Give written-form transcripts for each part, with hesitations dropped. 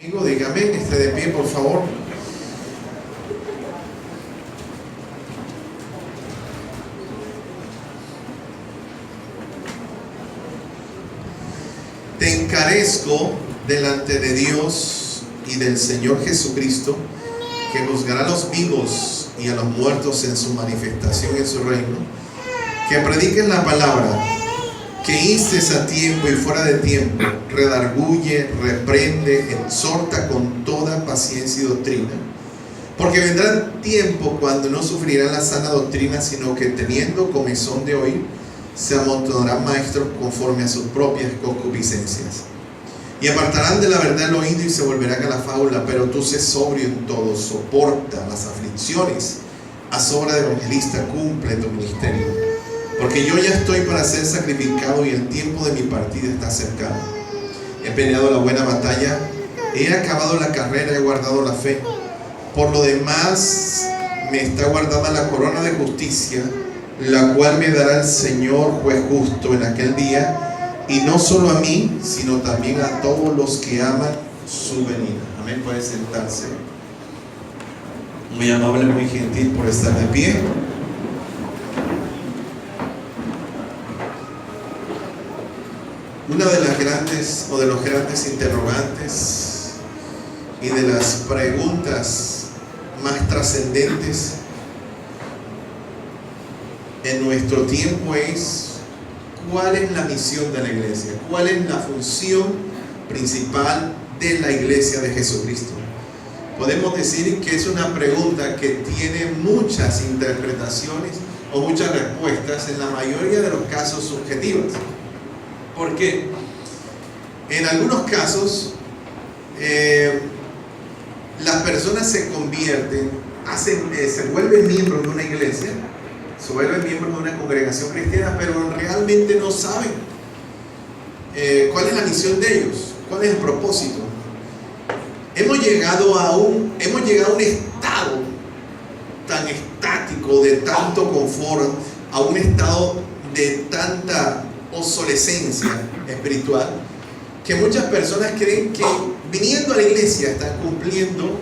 Digo, dígame, esté de pie, por favor. Te encarezco delante de Dios y del Señor Jesucristo, que juzgará a los vivos y a los muertos en su manifestación en su reino, que prediques la palabra, que instes a tiempo y fuera de tiempo, redarguye, reprende, exhorta con toda paciencia y doctrina, porque vendrá tiempo cuando no sufrirán la sana doctrina, sino que teniendo comezón de oír, se amontonarán maestros conforme a sus propias concupiscencias, y apartarán de la verdad el oído y se volverán a la fábula. Pero tú sé sobrio en todo, soporta las aflicciones, haz obra de evangelista, cumple tu ministerio, porque yo ya estoy para ser sacrificado y el tiempo de mi partida está cercano. He peleado la buena batalla, he acabado la carrera, he guardado la fe. Por lo demás me está guardada la corona de justicia, la cual me dará el Señor juez justo en aquel día, y no solo a mí, sino también a todos los que aman su venida. Amén. Puede sentarse. Muy amable, muy gentil por estar de pie. Una de las grandes o de los grandes interrogantes y de las preguntas más trascendentes en nuestro tiempo es: ¿cuál es la misión de la iglesia? ¿Cuál es la función principal de la iglesia de Jesucristo? Podemos decir que es una pregunta que tiene muchas interpretaciones o muchas respuestas, en la mayoría de los casos subjetivas. Porque en algunos casos las personas se convierten, se vuelven miembros de una iglesia, se vuelven miembros de una congregación cristiana, pero realmente no saben cuál es la misión de ellos, cuál es el propósito. Hemos llegado a un estado tan estático, de tanto confort, a un estado de tanta obsolescencia espiritual, que muchas personas creen que viniendo a la iglesia están cumpliendo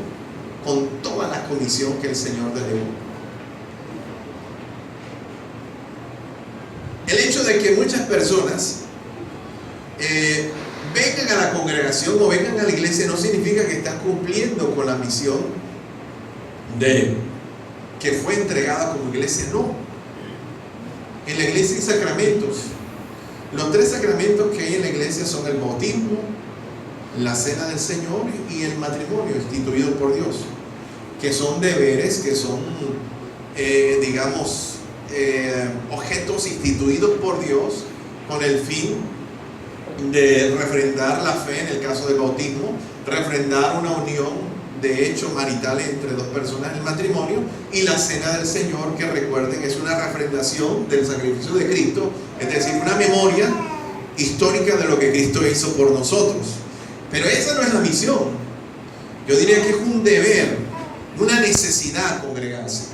con toda la comisión que el Señor delegó. El hecho de que muchas personas vengan a la congregación o vengan a la iglesia no significa que están cumpliendo con la misión que fue entregada como iglesia. No. En la iglesia hay sacramentos. Los 3 sacramentos que hay en la iglesia son el bautismo, la cena del Señor y el matrimonio instituido por Dios, que son deberes, que son objetos instituidos por Dios con el fin de refrendar la fe. En el caso del bautismo, refrendar una unión de hecho marital entre 2 personas en el matrimonio, y la cena del Señor, que recuerden es una refrendación del sacrificio de Cristo, es decir, una memoria histórica de lo que Cristo hizo por nosotros. Pero esa no es la misión. Yo diría que es un deber, una necesidad congregarse.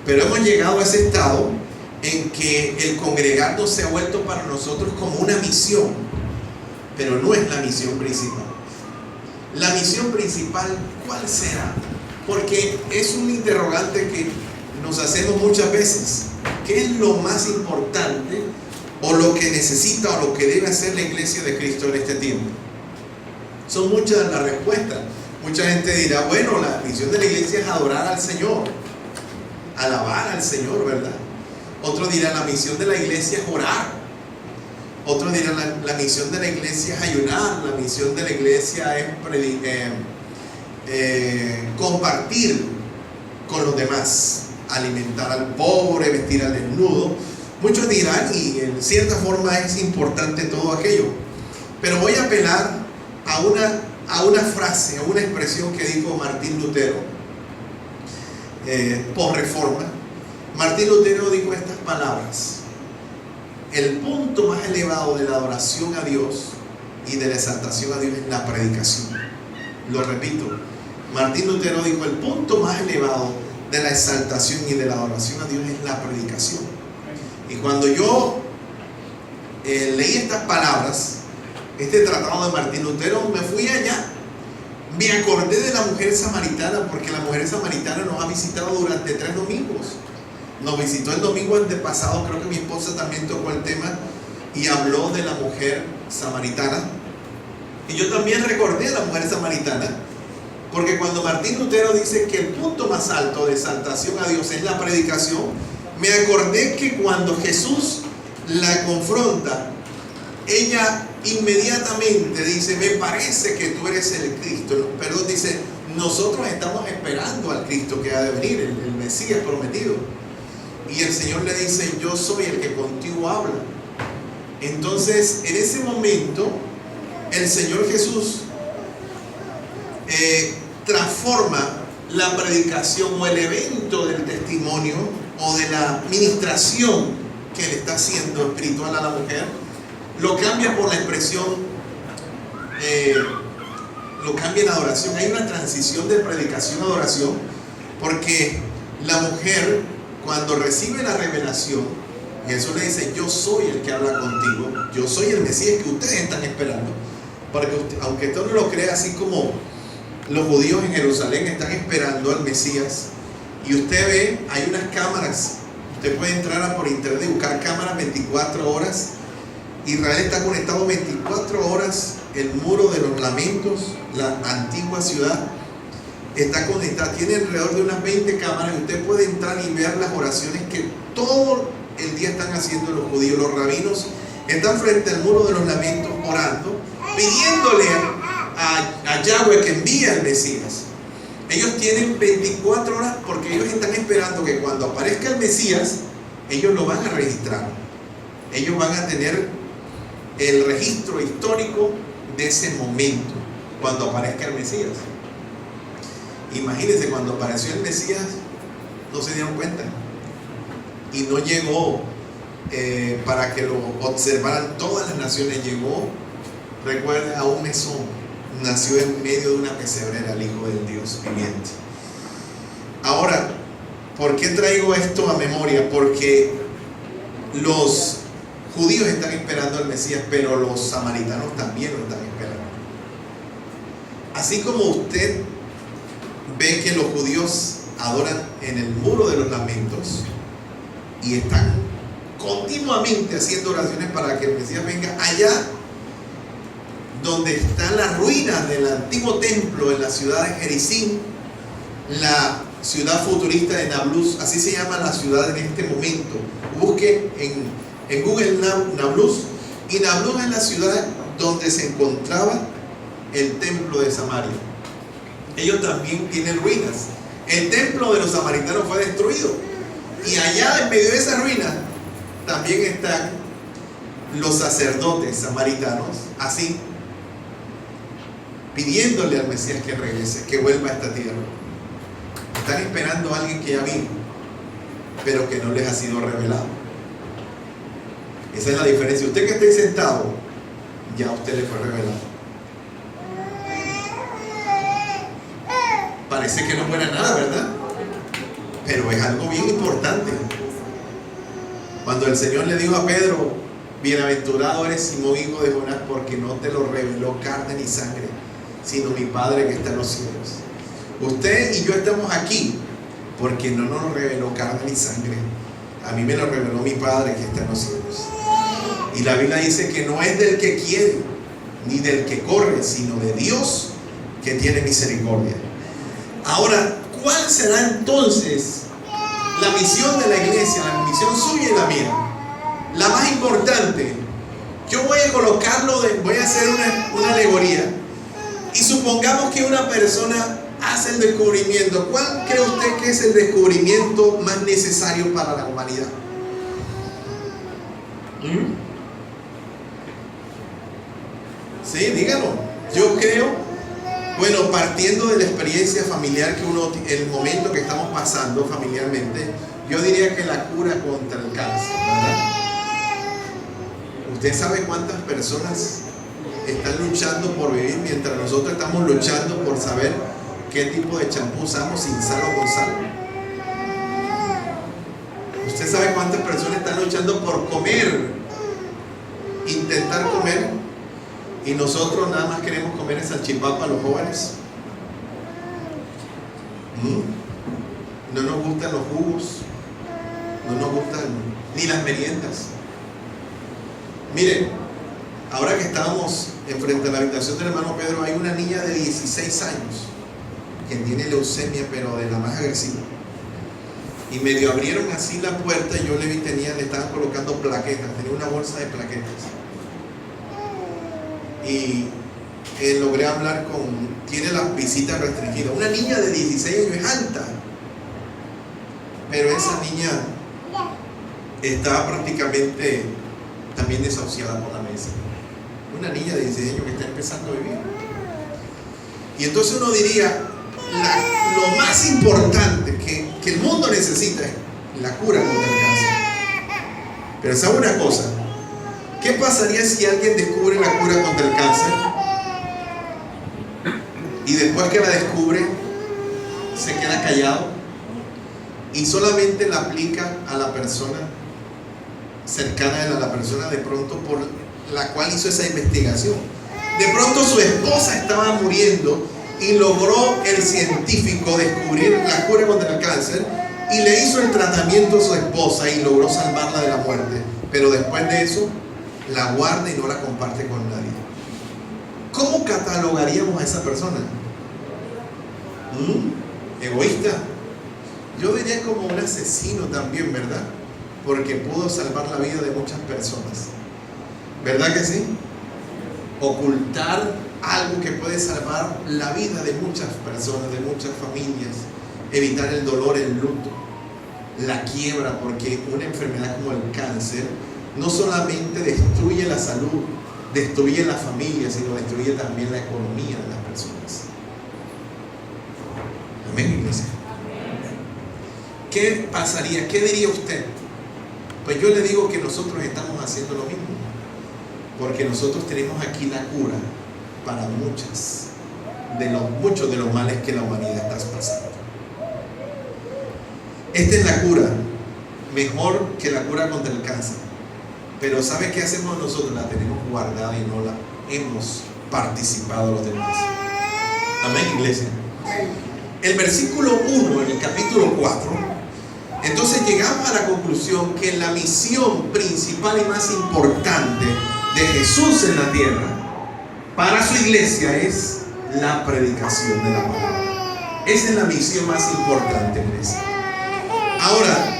Pero hemos llegado a ese estado en que el congregarnos se ha vuelto para nosotros como una misión, pero no es la misión principal. La misión principal, ¿cuál será? Porque es un interrogante que nos hacemos muchas veces. ¿Qué es lo más importante o lo que necesita o lo que debe hacer la iglesia de Cristo en este tiempo? Son muchas las respuestas. Mucha gente dirá, bueno, la misión de la iglesia es adorar al Señor, alabar al Señor, ¿verdad? Otro dirá, la misión de la iglesia es orar. Otro dirá, la misión de la iglesia es ayunar. La misión de la iglesia es compartir con los demás, alimentar al pobre, vestir al desnudo. Muchos dirán, y en cierta forma es importante todo aquello, pero voy a apelar a una frase, a una expresión que dijo Martín Lutero por Reforma. Martín Lutero dijo estas palabras: el punto más elevado de la adoración a Dios y de la exaltación a Dios es la predicación. Lo repito, Martín Lutero dijo: el punto más elevado de la exaltación y de la adoración a Dios es la predicación. Y cuando yo leí estas palabras, este tratado de Martín Lutero, me fui allá, Me acordé de la mujer samaritana, porque la mujer samaritana nos ha visitado durante 3 domingos. Nos visitó el domingo antepasado, creo que mi esposa también tocó el tema y habló de la mujer samaritana. Y yo también recordé a la mujer samaritana, porque cuando Martín Lutero dice que el punto más alto de exaltación a Dios es la predicación, me acordé que cuando Jesús la confronta, ella inmediatamente dice: me parece que tú eres el Cristo. Perdón, dice: nosotros estamos esperando al Cristo que ha de venir, el Mesías prometido. Y el Señor le dice: yo soy el que contigo habla. Entonces, en ese momento, el Señor Jesús transforma la predicación o el evento del testimonio o de la ministración que le está haciendo espiritual a la mujer, lo cambia por la expresión, lo cambia en adoración. Hay una transición de predicación a adoración, porque la mujer, cuando recibe la revelación, Jesús le dice: yo soy el que habla contigo, yo soy el Mesías que ustedes están esperando. Porque aunque usted no lo crea, así como los judíos en Jerusalén están esperando al Mesías, y usted ve, hay unas cámaras, usted puede entrar por internet y buscar cámaras 24 horas. Israel está conectado 24 horas, el muro de los lamentos, la antigua ciudad, está conectada, tiene alrededor de unas 20 cámaras, y usted puede entrar y ver las oraciones que todo el día están haciendo los judíos. Los rabinos están frente al muro de los lamentos orando, pidiéndole a Yahweh que envíe al Mesías. Ellos tienen 24 horas porque ellos están esperando que cuando aparezca el Mesías, ellos lo van a registrar. Ellos van a tener el registro histórico de ese momento, cuando aparezca el Mesías. Imagínense, cuando apareció el Mesías, no se dieron cuenta. Y no llegó para que lo observaran todas las naciones. Llegó, recuerden, a un mesón. Nació en medio de una pesebrera el Hijo del Dios viviente. Ahora, ¿por qué traigo esto a memoria? Porque los judíos están esperando al Mesías, pero los samaritanos también lo están esperando. Así como usted ve que los judíos adoran en el muro de los lamentos y están continuamente haciendo oraciones para que el Mesías venga, allá donde están las ruinas del antiguo templo en la ciudad de Jericín, la ciudad futurista de Nablus, así se llama la ciudad en este momento. Busque en Google Nablus, y Nablus es la ciudad donde se encontraba el templo de Samaria. Ellos también tienen ruinas. El templo de los samaritanos fue destruido, y allá en medio de esas ruinas también están los sacerdotes samaritanos, así, pidiéndole al Mesías que regrese, que vuelva a esta tierra. Están esperando a alguien que ya vino, pero que no les ha sido revelado. Esa es la diferencia. Usted que esté sentado, ya a usted le fue revelado. Parece que no fuera nada, ¿verdad? Pero es algo bien importante. Cuando el Señor le dijo a Pedro: bienaventurado eres, Simón, hijo de Jonás, porque no te lo reveló carne ni sangre, sino mi Padre que está en los cielos. Usted y yo estamos aquí porque no nos lo reveló carne ni sangre. A mí me lo reveló mi Padre que está en los cielos. Y la Biblia dice que no es del que quiere ni del que corre, sino de Dios que tiene misericordia. Ahora, ¿cuál será entonces la misión de la iglesia, la misión suya y la mía? La más importante. Yo voy a colocarlo, voy a hacer una alegoría. Y supongamos que una persona hace el descubrimiento. ¿Cuál cree usted que es el descubrimiento más necesario para la humanidad? Sí, dígalo. Yo creo, bueno, partiendo de la experiencia familiar que uno, el momento que estamos pasando familiarmente, yo diría que la cura contra el cáncer, ¿verdad? ¿Usted sabe cuántas personas están luchando por vivir mientras nosotros estamos luchando por saber qué tipo de champú usamos, sin sal o con sal? ¿Usted sabe cuántas personas están luchando por comer, intentar comer, y nosotros nada más queremos comer el salchipapa a los jóvenes? No nos gustan los jugos, no nos gustan ni las meriendas. Miren, ahora que estábamos enfrente a la habitación del hermano Pedro, hay una niña de 16 años que tiene leucemia, pero de la más agresiva. Y medio abrieron así la puerta y yo le le estaban colocando plaquetas, tenía una bolsa de plaquetas. Y logré hablar tiene las visitas restringidas. Una niña de 16 años es alta, pero esa niña estaba prácticamente también desahuciada por la mesa. Una niña de 16 años que está empezando a vivir. Y entonces uno diría, lo más importante que el mundo necesita es la cura contra el cáncer. Pero ¿sabe una cosa? ¿Qué pasaría si alguien descubre la cura contra el cáncer y después que la descubre se queda callado y solamente la aplica a la persona cercana a él, a la persona de pronto por la cual hizo esa investigación? De pronto su esposa estaba muriendo y logró el científico descubrir la cura contra el cáncer y le hizo el tratamiento a su esposa y logró salvarla de la muerte, pero después de eso la guarda y no la comparte con nadie. ¿Cómo catalogaríamos a esa persona? ¿Egoísta? Yo diría como un asesino también, ¿verdad? Porque pudo salvar la vida de muchas personas. ¿Verdad que sí? Ocultar algo que puede salvar la vida de muchas personas, de muchas familias. Evitar el dolor, el luto, la quiebra, porque una enfermedad como el cáncer no solamente destruye la salud, destruye la familia, sino destruye también la economía de las personas. Amén, iglesia. ¿Qué pasaría? ¿Qué diría usted? Pues yo le digo que nosotros estamos haciendo lo mismo, porque nosotros tenemos aquí la cura para muchos de los males que la humanidad está pasando. Esta es la cura, mejor que la cura contra el cáncer. Pero ¿sabe qué hacemos nosotros? La tenemos guardada y no la hemos participado los demás. Amén, iglesia. El versículo 1 en el capítulo 4, entonces llegamos a la conclusión que la misión principal y más importante de Jesús en la tierra para su iglesia es la predicación de la palabra. Esa es la misión más importante, iglesia. Ahora,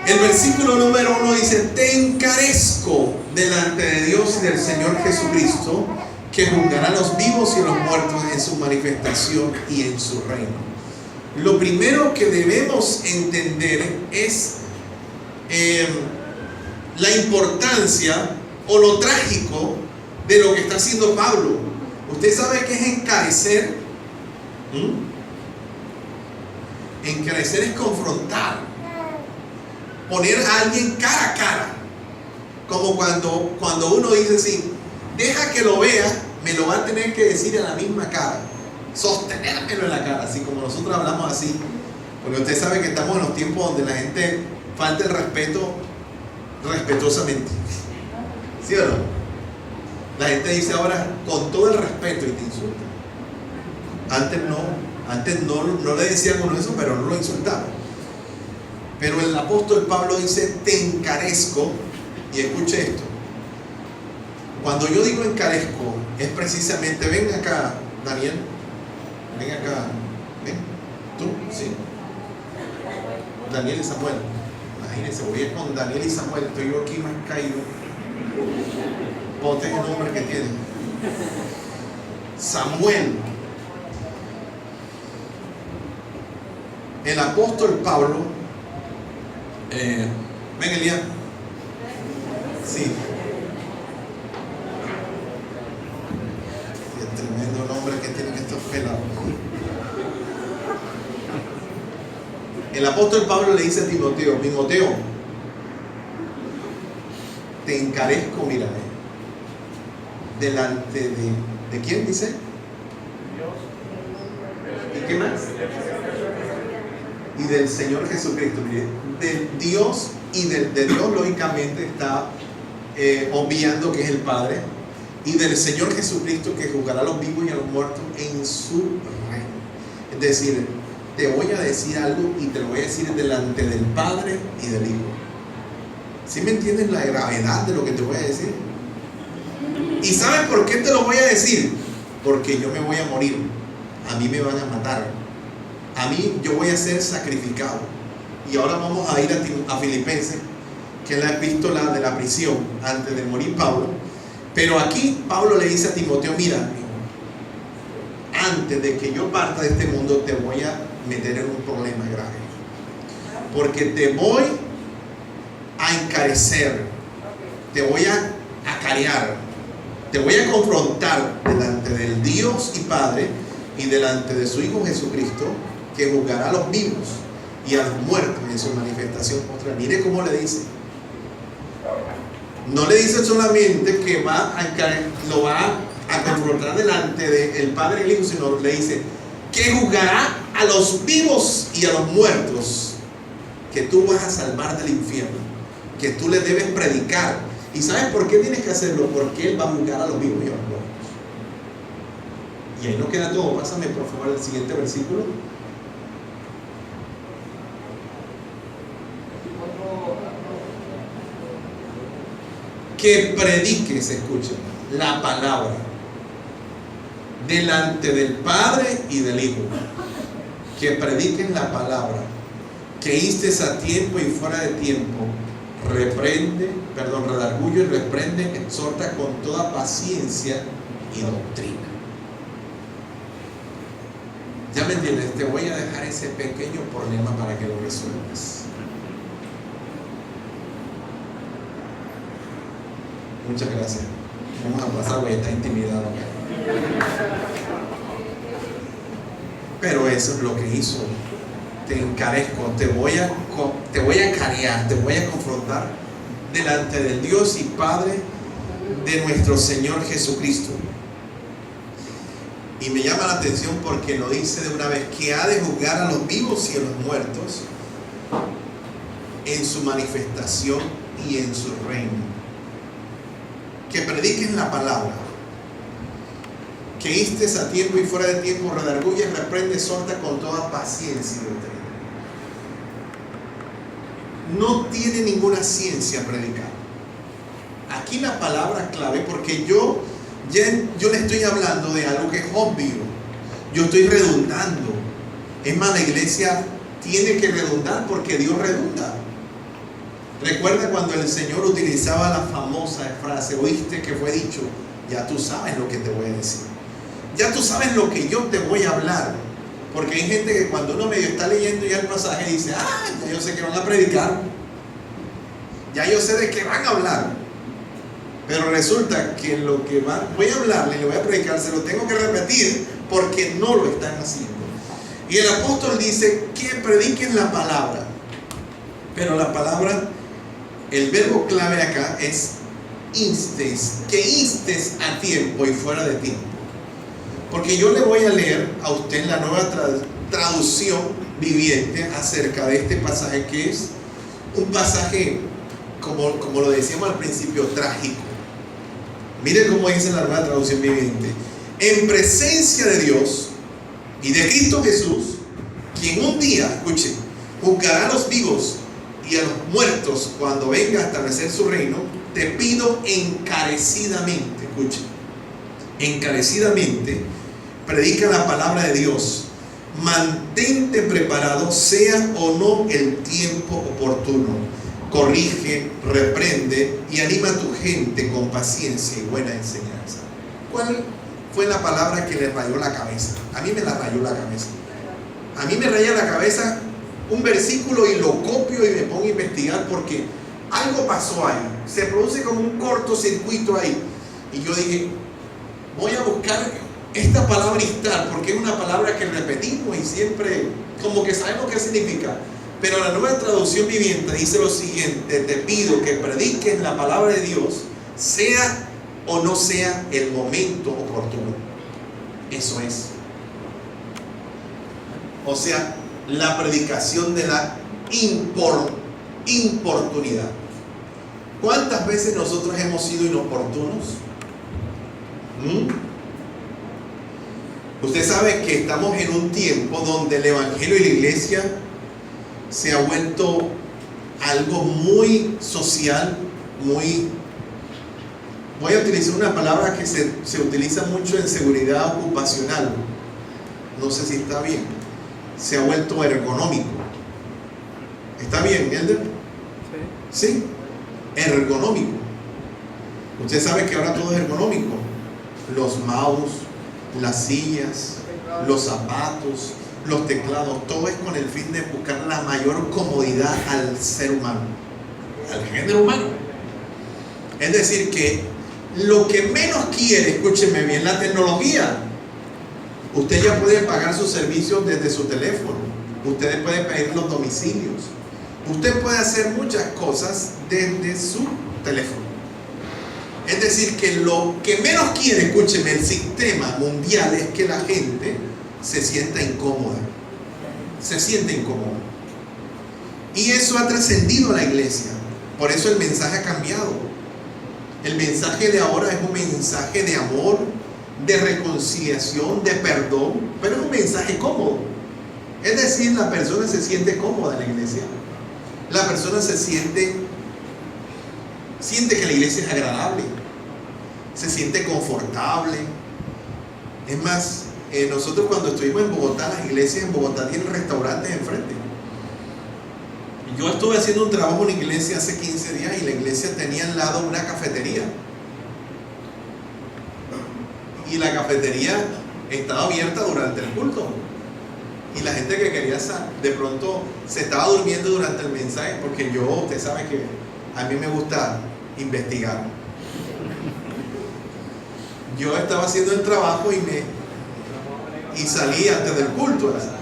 el versículo número 1 dice: te encarezco delante de Dios y del Señor Jesucristo, que juzgará a los vivos y a los muertos en su manifestación y en su reino. Lo primero que debemos entender es la importancia o lo trágico de lo que está haciendo Pablo. ¿Usted sabe qué es encarecer? Encarecer es confrontar, poner a alguien cara a cara, como cuando uno dice así: deja que lo vea, me lo va a tener que decir a la misma cara, sostenérmelo en la cara, así como nosotros hablamos así, porque usted sabe que estamos en los tiempos donde la gente falta el respeto respetuosamente, ¿sí o no? La gente dice ahora con todo el respeto y te insulta. Antes no le decían uno eso, pero no lo insultaban. Pero el apóstol Pablo dice: te encarezco. Y escuche esto: cuando yo digo encarezco, es precisamente, ven acá, Daniel, ven acá, ven, tú, sí, Daniel y Samuel. Imagínense, voy a ir con Daniel y Samuel, estoy yo aquí más caído. Ponte el nombre que tiene. Samuel. El apóstol Pablo, ven Elías, sí, el tremendo nombre que tienen estos pelados. El apóstol Pablo le dice a Timoteo: Timoteo, te encarezco, mírame, delante de ¿quién dice? ¿Y qué más? Y del Señor Jesucristo. Mire, de Dios y de Dios lógicamente está obviando que es el Padre, y del Señor Jesucristo, que juzgará a los vivos y a los muertos en su reino. Es decir, te voy a decir algo y te lo voy a decir delante del Padre y del Hijo. ¿Sí me entiendes la gravedad de lo que te voy a decir? ¿Y sabes por qué te lo voy a decir? Porque yo me voy a morir. A mí me van a matar. A mí yo voy a ser sacrificado. Y ahora vamos a ir a Filipenses, que es la epístola de la prisión, antes de morir Pablo. Pero aquí Pablo le dice a Timoteo, mira, antes de que yo parta de este mundo te voy a meter en un problema grave. Porque te voy a encarecer, te voy a acarear, te voy a confrontar delante del Dios y Padre y delante de su Hijo Jesucristo, que juzgará a los vivos y a los muertos en su manifestación contra él. Mire cómo le dice. No le dice solamente que lo va a confrontar delante del Padre y el Hijo, sino le dice que juzgará a los vivos y a los muertos, que tú vas a salvar del infierno, que tú le debes predicar. ¿Y sabes por qué tienes que hacerlo? Porque Él va a juzgar a los vivos y a los muertos. Y ahí no queda todo. Pásame por favor el siguiente versículo. Que prediques, escuchen, la palabra delante del Padre y del Hijo. Que prediquen la palabra, que instes a tiempo y fuera de tiempo, redarguye y reprende, exhorta con toda paciencia y doctrina. Ya me entiendes, te voy a dejar ese pequeño problema para que lo resuelvas. Muchas gracias. Vamos a pasar, güey, está intimidado. Pero eso es lo que hizo. Te encarezco, te voy a carear, te voy a confrontar delante del Dios y Padre de nuestro Señor Jesucristo. Y me llama la atención porque lo dice de una vez, que ha de juzgar a los vivos y a los muertos en su manifestación y en su reino. Que prediquen la palabra, que instes a tiempo y fuera de tiempo, redarguye, reprende, exhorta con toda paciencia y doctrina. No tiene ninguna ciencia predicar. Aquí la palabra clave, porque yo le estoy hablando de algo que es obvio. Yo estoy redundando. Es más, la iglesia tiene que redundar porque Dios redunda. Recuerda cuando el Señor utilizaba la famosa frase, oíste que fue dicho, ya tú sabes lo que te voy a decir. Ya tú sabes lo que yo te voy a hablar. Porque hay gente que cuando uno medio está leyendo ya el pasaje dice, ya yo sé que van a predicar. Ya yo sé de qué van a hablar. Pero resulta que lo que voy a hablarle, le voy a predicar, se lo tengo que repetir porque no lo están haciendo. Y el apóstol dice que prediquen la palabra. Pero la palabra, el verbo clave acá es instes, que instes a tiempo y fuera de tiempo. Porque yo le voy a leer a usted la nueva traducción viviente acerca de este pasaje, que es un pasaje, como lo decíamos al principio, trágico. Miren cómo dice la nueva traducción viviente: en presencia de Dios y de Cristo Jesús, quien un día, escuchen, juzgará a los vivos y a los muertos cuando venga a establecer su reino, te pido encarecidamente, escuchen, encarecidamente, predica la palabra de Dios, mantente preparado, sea o no el tiempo oportuno, corrige, reprende y anima a tu gente con paciencia y buena enseñanza. ¿Cuál fue la palabra que le rayó la cabeza? A mí me la rayó la cabeza. A mí me raya la cabeza un versículo y lo copio y me pongo a investigar porque algo pasó ahí. Se produce como un cortocircuito ahí. Y yo dije, voy a buscar esta palabra instar, porque es una palabra que repetimos y siempre como que sabemos qué significa. Pero la nueva traducción viviente dice lo siguiente: te pido que prediques la palabra de Dios, sea o no sea el momento oportuno. Eso es. O sea, la predicación de la importunidad. ¿Cuántas veces nosotros hemos sido inoportunos? Usted sabe que estamos en un tiempo donde el evangelio y la iglesia se ha vuelto algo muy social, muy... Voy a utilizar una palabra que se utiliza mucho en seguridad ocupacional. No sé si está bien. Se ha vuelto ergonómico. ¿Está bien, Elder? Sí. Sí, ergonómico. Usted sabe que ahora todo es ergonómico. Los mouse, las sillas, los zapatos, los teclados, todo es con el fin de buscar la mayor comodidad al ser humano, al género humano. Es decir, que lo que menos quiere, escúcheme bien, la tecnología. Usted ya puede pagar sus servicios desde su teléfono. Usted puede pedir los domicilios. Usted puede hacer muchas cosas desde su teléfono. Es decir, que lo que menos quiere, escúcheme, el sistema mundial es que la gente se sienta incómoda. Se siente incómoda. Y eso ha trascendido a la iglesia. Por eso el mensaje ha cambiado. El mensaje de ahora es un mensaje de amor, de reconciliación, de perdón, pero es un mensaje cómodo. Es decir, la persona se siente cómoda en la iglesia. La persona se siente que la iglesia es agradable, se siente confortable. Es más, nosotros cuando estuvimos en Bogotá, las iglesias en Bogotá tienen restaurantes enfrente. Yo estuve haciendo un trabajo en una iglesia hace 15 días y la iglesia tenía al lado una cafetería. Y la cafetería estaba abierta durante el culto. Y la gente que quería de pronto se estaba durmiendo durante el mensaje, porque usted sabe que a mí me gusta investigar. Yo estaba haciendo el trabajo y salí antes del culto, ¿verdad?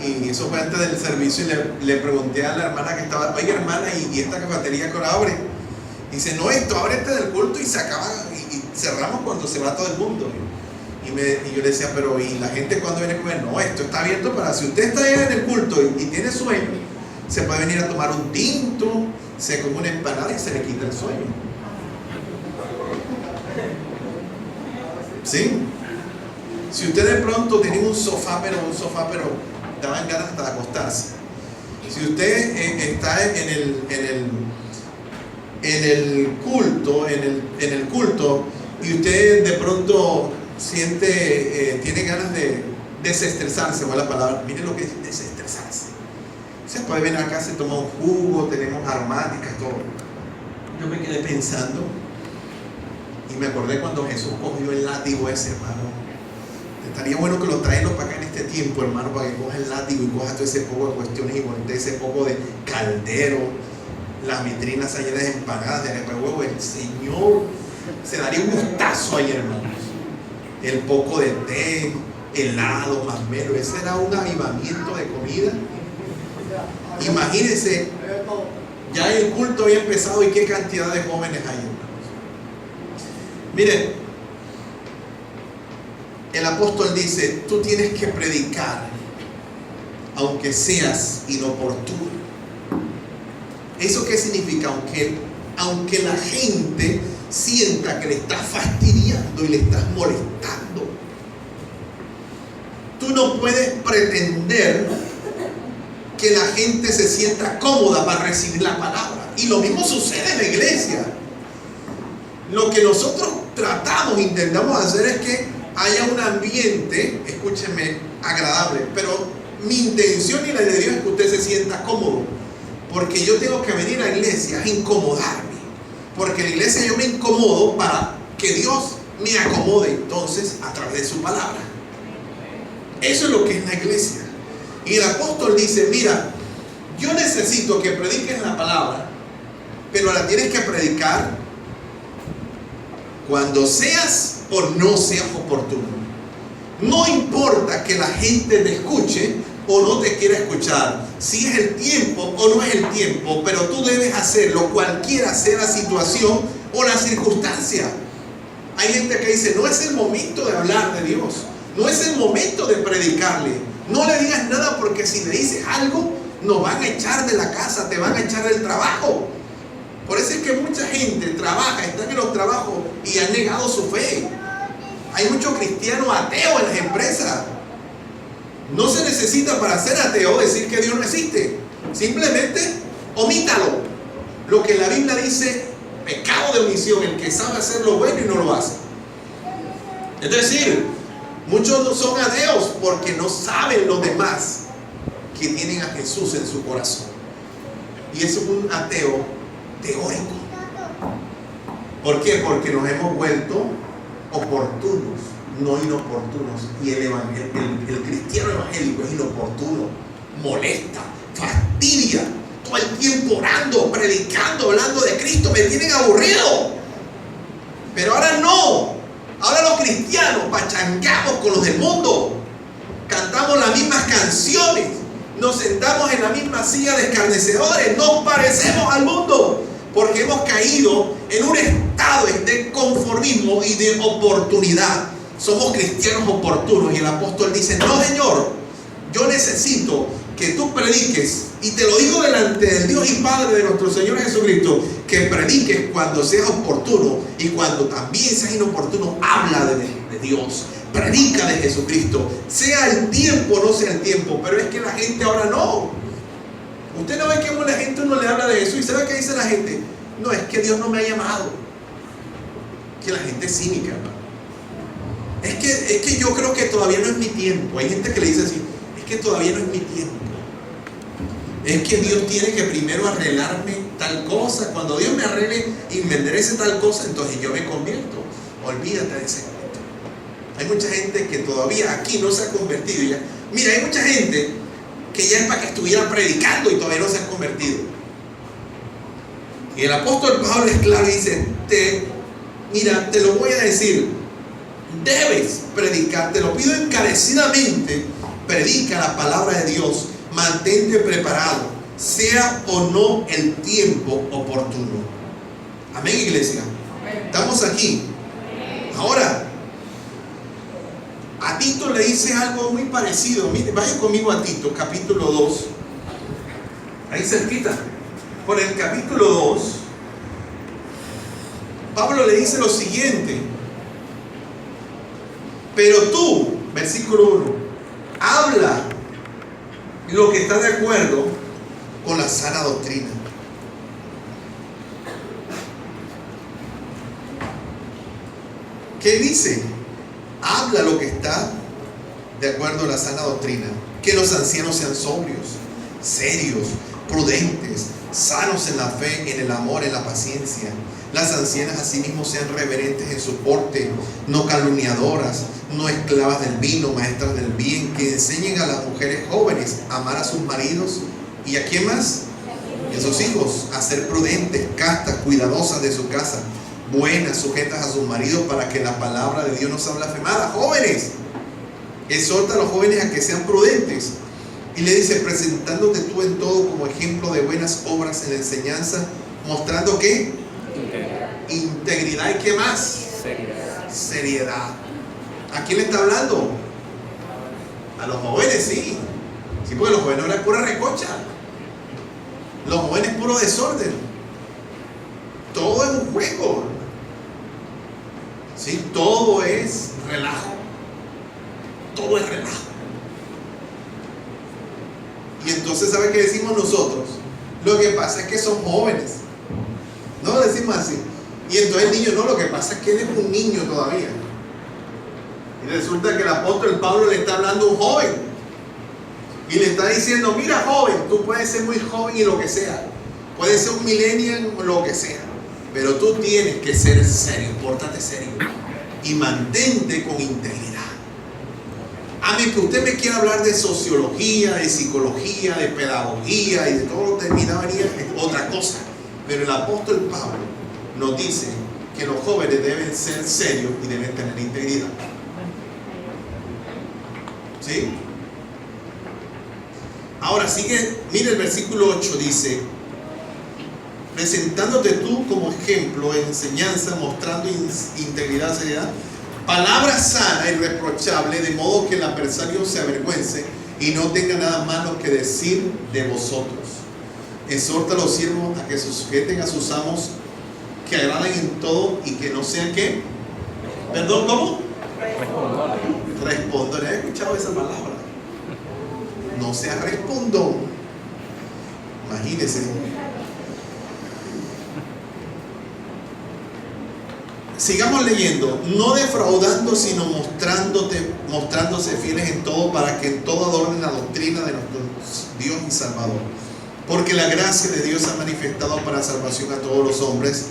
Y eso fue antes del servicio y le pregunté a la hermana que estaba, oiga hermana, ¿y esta cafetería que ahora abre? Y dice, no, esto abre antes del culto y se acaba y cerramos cuando se va todo el mundo. Y yo le decía, pero ¿y la gente cuando viene a comer? No, esto está abierto para, si usted está allá en el culto y tiene sueño, se puede venir a tomar un tinto, se come una empanada y se le quita el sueño. ¿Sí? Si usted de pronto tiene un sofá, pero daban ganas hasta de acostarse. Si usted está en el culto y usted de pronto tiene ganas de desestresarse, o la palabra, miren lo que es desestresarse. Se puede venir acá, se toma un jugo, tenemos aromáticas, todo. Yo me quedé pensando y me acordé cuando Jesús cogió el látigo ese, hermano. Estaría bueno que lo traerlo para acá en este tiempo, hermano, para que coja el látigo y coja todo ese poco de cuestiones y voltee ese poco de caldero, las vitrinas llenas de empanadas, de arepa de huevo. El Señor se daría un gustazo ahí, hermanos. El poco de té, helado, masmelo, ese era un avivamiento de comida. Imagínense, ya el culto había empezado y qué cantidad de jóvenes hay, hermanos. Miren, el apóstol dice, tú tienes que predicar aunque seas inoportuno. ¿Eso qué significa? Aunque la gente sienta que le estás fastidiando y le estás molestando, tú no puedes pretender que la gente se sienta cómoda para recibir la palabra. Y lo mismo sucede en la iglesia. Lo que nosotros intentamos hacer es que haya un ambiente, escúcheme, agradable, pero mi intención y la de Dios es que usted se sienta cómodo, porque yo tengo que venir a la iglesia a incomodarme, porque en la iglesia yo me incomodo para que Dios me acomode entonces a través de su palabra. Eso es lo que es la iglesia. Y el apóstol dice, mira, yo necesito que prediques la palabra, pero la tienes que predicar cuando seas o no seas oportuno. No importa que la gente te escuche o no te quiera escuchar, si es el tiempo o no es el tiempo, pero tú debes hacerlo cualquiera sea la situación o la circunstancia. Hay gente que dice, no es el momento de hablar de Dios, no es el momento de predicarle, no le digas nada porque si le dices algo nos van a echar de la casa, te van a echar del trabajo. Por eso es que mucha gente trabaja, están en los trabajos y han negado su fe. Hay muchos cristianos ateos en las empresas. No se necesita para ser ateo decir que Dios no existe. Simplemente omítalo. Lo que la Biblia dice, pecado de omisión, el que sabe hacer lo bueno y no lo hace. Es decir, muchos no son ateos porque no saben los demás que tienen a Jesús en su corazón. Y eso es un ateo teórico. ¿Por qué? Porque nos hemos vuelto oportunos, no inoportunos. Y el cristiano evangélico es inoportuno, molesta, fastidia, todo el tiempo orando, predicando, hablando de Cristo. Me tienen aburrido. Pero ahora no. Ahora los cristianos pachangamos con los del mundo, cantamos las mismas canciones, nos sentamos en la misma silla de escarnecedores, nos parecemos al mundo, porque hemos caído en un estado de conformismo y de oportunidad. Somos cristianos oportunos y el apóstol dice: no, Señor, yo necesito que tú prediques, y te lo digo delante del Dios y Padre de nuestro Señor Jesucristo, que prediques cuando seas oportuno, y cuando también seas inoportuno, habla de Dios, predica de Jesucristo, sea el tiempo o no sea el tiempo. Pero es que la gente ahora no. Usted no ve que la gente no le habla de eso. ¿Y sabe qué dice la gente? No, es que Dios no me ha llamado. Que la gente es cínica, hermano. Es que yo creo que todavía no es mi tiempo. Hay gente que le dice así: es que todavía no es mi tiempo. Es que Dios tiene que primero arreglarme tal cosa. Cuando Dios me arregle y me enderece tal cosa, entonces yo me convierto. Olvídate de ese cuento. Hay mucha gente que todavía aquí no se ha convertido ya. Mira, hay mucha gente que ya es para que estuviera predicando y todavía no se ha convertido. Y el apóstol Pablo es claro y dice: mira, te lo voy a decir, debes predicar, te lo pido encarecidamente, predica la palabra de Dios. Mantente preparado, sea o no el tiempo oportuno. Amén, iglesia. Estamos aquí. Ahora, a Tito le dice algo muy parecido. Mire, vayan conmigo a Tito, capítulo 2. Ahí cerquita. Por el capítulo 2, Pablo le dice lo siguiente: pero tú, versículo 1, habla lo que está de acuerdo con la sana doctrina. ¿Qué dice? Habla lo que está de acuerdo a la sana doctrina. Que los ancianos sean sobrios, serios, prudentes, sanos en la fe, en el amor, en la paciencia. Las ancianas asimismo sean reverentes en su porte, no calumniadoras, no esclavas del vino, maestras del bien, que enseñen a las mujeres jóvenes a amar a sus maridos y a quién más, y a sus hijos, a ser prudentes, castas, cuidadosas de su casa, buenas, sujetas a sus maridos, para que la palabra de Dios no sea blasfemada. Jóvenes, exhorta a los jóvenes a que sean prudentes. Y le dice: presentándote tú en todo como ejemplo de buenas obras en la enseñanza, mostrando ¿qué? Integridad. ¿Y qué más? Seriedad. ¿A quién le está hablando? A los jóvenes, sí. Sí, porque los jóvenes ahora es pura recocha. Los jóvenes puro desorden. Todo es un juego. Sí, todo es relajo. Todo es relajo. Y entonces, ¿sabe qué decimos nosotros? Lo que pasa es que son jóvenes. No lo decimos así. Y entonces el niño: no, lo que pasa es que él es un niño todavía. Y resulta que el apóstol Pablo le está hablando a un joven. Y le está diciendo: mira, joven, tú puedes ser muy joven y lo que sea. Puedes ser un millennial o lo que sea. Pero tú tienes que ser serio, pórtate serio. Y mantente con integridad. A mí que usted me quiera hablar de sociología, de psicología, de pedagogía y de todo lo terminado es otra cosa. Pero el apóstol Pablo nos dice que los jóvenes deben ser serios y deben tener integridad. ¿Sí? Ahora sigue, mire el versículo 8, dice: presentándote tú como ejemplo en enseñanza, mostrando integridad, seriedad, palabra sana y reprochable, de modo que el adversario se avergüence y no tenga nada malo que decir de vosotros. Exhorta a los siervos a que se sujeten a sus amos, que agraden en todo y que no sean ¿qué? Perdón, ¿cómo? Respondón. ¿He escuchado esa palabra? No sea respondón. Imagínense. Sigamos leyendo. No defraudando, sino mostrándose fieles en todo, para que en todo adornen la doctrina de nuestro Dios y Salvador. Porque la gracia de Dios ha manifestado para salvación a todos los hombres,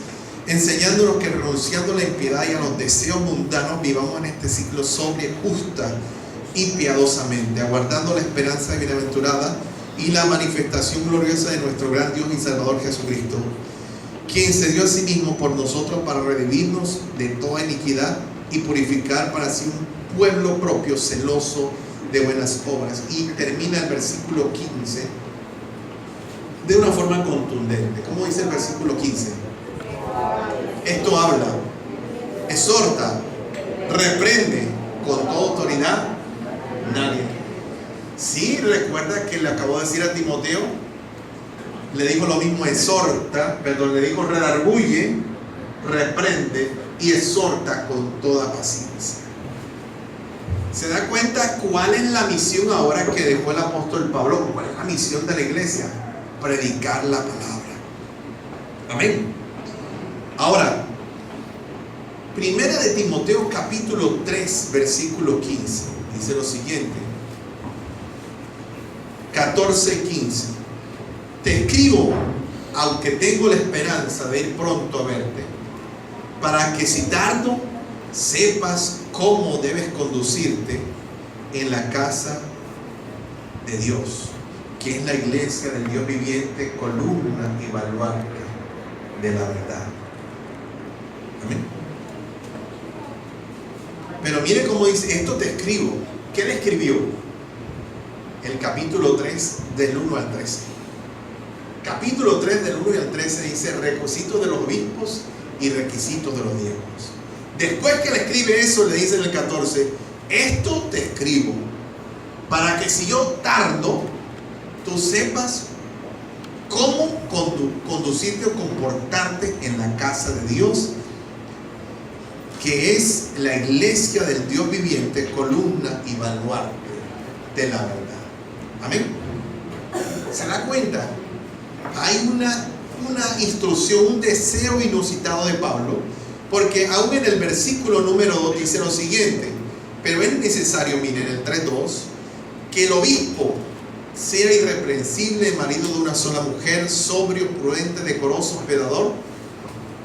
enseñándonos que renunciando a la impiedad y a los deseos mundanos, vivamos en este ciclo sobria, justa y piadosamente, aguardando la esperanza bienaventurada y la manifestación gloriosa de nuestro gran Dios y Salvador Jesucristo, quien se dio a sí mismo por nosotros para redimirnos de toda iniquidad y purificar para sí un pueblo propio celoso de buenas obras. Y termina el versículo 15 de una forma contundente. ¿Cómo dice el versículo 15? Esto habla, exhorta, reprende con toda autoridad. Nadie. Sí, recuerda que le acabó de decir a Timoteo, le dijo lo mismo, le dijo redarguye, reprende y exhorta con toda paciencia. ¿Se da cuenta cuál es la misión ahora que dejó el apóstol Pablo? ¿Cuál es la misión de la iglesia? Predicar la palabra. Amén. Ahora, primera de Timoteo capítulo 3 versículo 15 dice lo siguiente, 14:15: te escribo, aunque tengo la esperanza de ir pronto a verte, para que si tardo sepas cómo debes conducirte en la casa de Dios, que es la iglesia del Dios viviente, columna y baluarte de la verdad. Amén. Pero mire cómo dice, esto te escribo. ¿Qué le escribió? El capítulo 3 del 1 al 13. Capítulo 3 del 1 al 13 dice requisitos de los obispos y requisitos de los diáconos. Después que le escribe eso, le dice en el 14, esto te escribo para que si yo tardo, tú sepas cómo conducirte o comportarte en la casa de Dios, que es la iglesia del Dios viviente, columna y baluarte de la verdad. Amén. ¿Se da cuenta? Hay una instrucción, un deseo inusitado de Pablo, porque aún en el versículo número 2 dice lo siguiente: pero es necesario, miren, el 3:2, que el obispo sea irreprensible, marido de una sola mujer, sobrio, prudente, decoroso, hospedador,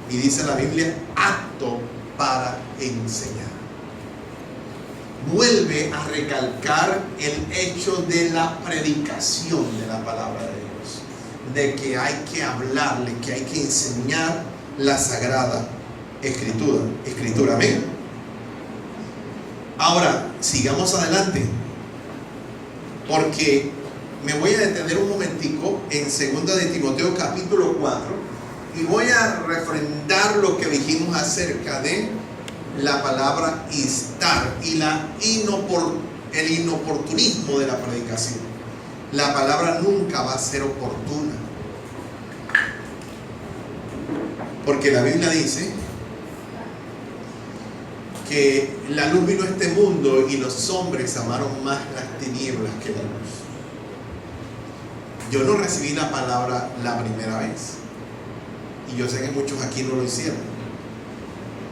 y dice la Biblia, apto para enseñar. Vuelve a recalcar el hecho de la predicación de la palabra de Dios, de que hay que hablarle, que hay que enseñar la sagrada escritura. Amén. Ahora, sigamos adelante, porque me voy a detener un momentico en 2 de Timoteo capítulo 4 y voy a refrendar lo que dijimos acerca de la palabra instar y el inoportunismo de la predicación. La palabra nunca va a ser oportuna, porque la Biblia dice que la luz vino a este mundo y los hombres amaron más las tinieblas que la luz. Yo no recibí la palabra la primera vez, y yo sé que muchos aquí no lo hicieron,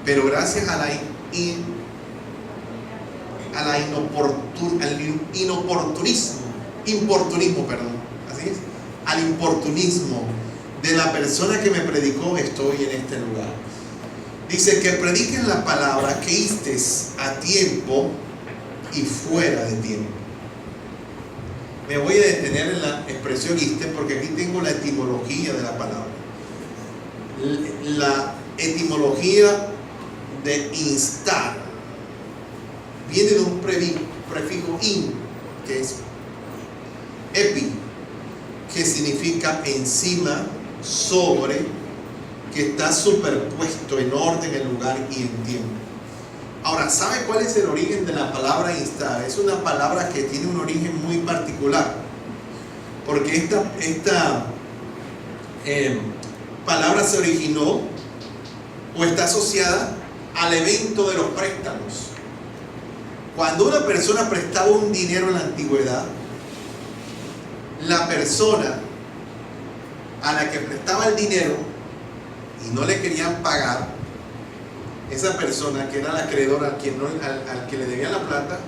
pero gracias al importunismo de la persona que me predicó, estoy en este lugar. Dice que prediquen la palabra, que istes a tiempo y fuera de tiempo. Me voy a detener en la expresión iste, porque aquí tengo la etimología de la palabra. La etimología de instar viene de un prefijo in, que es epi, que significa encima, sobre, que está superpuesto en orden, en lugar y en tiempo. Ahora, ¿sabe cuál es el origen de la palabra instar? Es una palabra que tiene un origen muy particular, porque esta palabra se originó o está asociada al evento de los préstamos. Cuando una persona prestaba un dinero en la antigüedad, la persona a la que prestaba el dinero y no le querían pagar, esa persona que era el acreedor al que le debían la plata,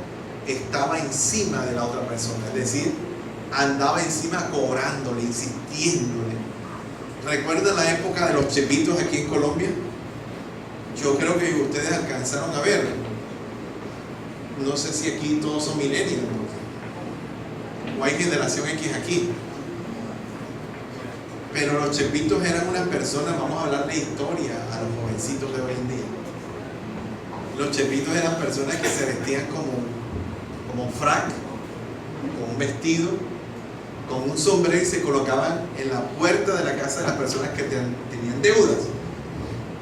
estaba encima de la otra persona, es decir, andaba encima cobrándole, insistiéndole. ¿Recuerdan la época de los chepitos aquí en Colombia? Yo creo que ustedes alcanzaron a ver. No sé si aquí todos son millennials o hay generación X aquí. Pero los chepitos eran unas personas, vamos a hablar de historia a los jovencitos de hoy en día. Los chepitos eran personas que se vestían como frac, con un vestido, con un sombrero y se colocaban en la puerta de la casa de las personas que tenían deudas.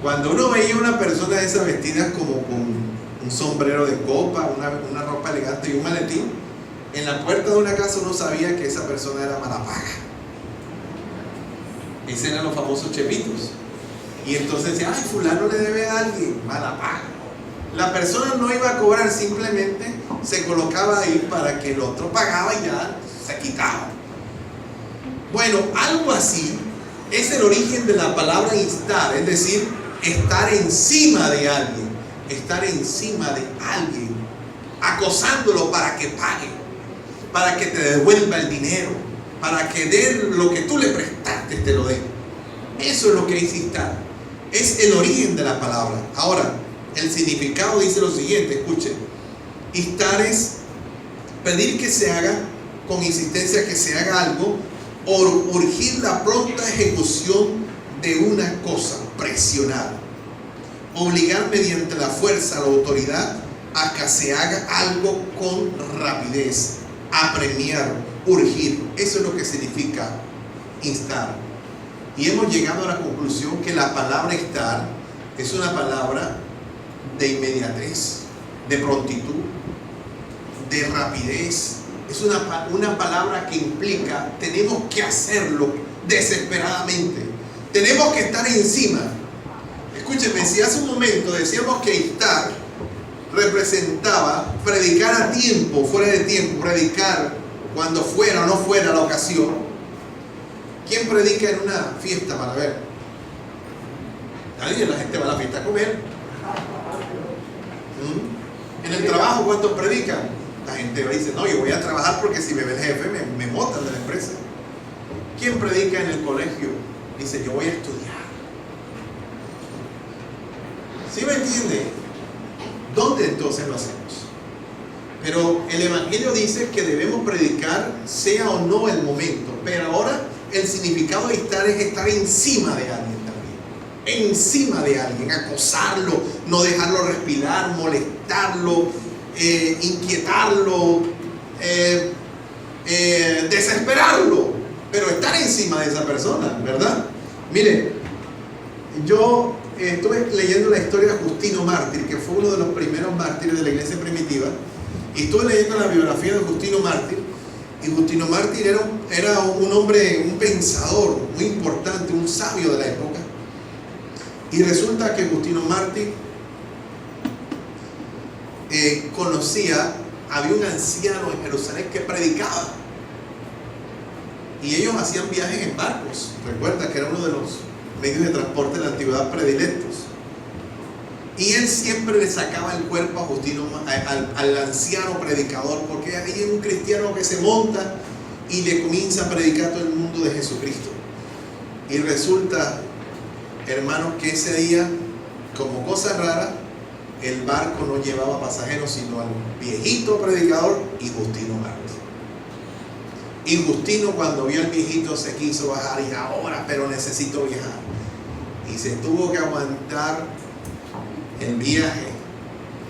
Cuando uno veía una persona de esas vestidas como con un sombrero de copa, una ropa elegante y un maletín, en la puerta de una casa uno sabía que esa persona era mala paga. Esos eran los famosos chepitos. Y entonces decía, ay, fulano le debe a alguien, mala paga. La persona no iba a cobrar, simplemente se colocaba ahí para que el otro pagaba y ya se quitaba. Bueno, algo así es el origen de la palabra instar, es decir, estar encima de alguien, acosándolo para que pague, para que te devuelva el dinero, para que dé lo que tú le prestaste, te lo dé. Eso es lo que es instar, es el origen de la palabra. Ahora, el significado dice lo siguiente, escuchen: instar es pedir que se haga, con insistencia que se haga algo, o urgir la pronta ejecución de una cosa, presionar, obligar mediante la fuerza a la autoridad a que se haga algo con rapidez, apremiar, urgir. Eso es lo que significa instar. Y hemos llegado a la conclusión que la palabra instar es una palabra de inmediatez, de prontitud, de rapidez. Es una palabra que implica, tenemos que hacerlo desesperadamente, tenemos que estar encima. Escúchenme, si hace un momento decíamos que instar representaba predicar a tiempo, fuera de tiempo, predicar cuando fuera o no fuera la ocasión. ¿Quién predica en una fiesta para ver? Nadie, la gente va a la fiesta a comer. En el trabajo, ¿cuántos predican? La gente va y dice, no, yo voy a trabajar porque si me ve el jefe me botan de la empresa. ¿Quién predica en el colegio? Dice, yo voy a estudiar. ¿Sí me entiende? ¿Dónde entonces lo hacemos? Pero el Evangelio dice que debemos predicar sea o no el momento. Pero ahora el significado de estar es estar encima de alguien también. Encima de alguien, acosarlo, no dejarlo respirar, molestarlo, inquietarlo, desesperarlo. Pero estar encima de esa persona, ¿verdad? Mire, yo estuve leyendo la historia de Justino Mártir, que fue uno de los primeros mártires de la iglesia primitiva, y estuve leyendo la biografía de Justino Mártir. Y Justino Mártir era un hombre, un pensador muy importante, un sabio de la época. Y resulta que Justino Mártir había un anciano en Jerusalén que predicaba. Y ellos hacían viajes en barcos. Recuerda que era uno de los medios de transporte de la antigüedad predilectos. Y él siempre le sacaba el cuerpo a Justino, al anciano predicador, porque hay un cristiano que se monta y le comienza a predicar a todo el mundo de Jesucristo. Y resulta, hermanos, que ese día, como cosa rara, el barco no llevaba pasajeros, sino al viejito predicador y Justino Mártir. Y Justino, cuando vio al viejito, se quiso bajar y ahora, pero necesito viajar. Y se tuvo que aguantar el viaje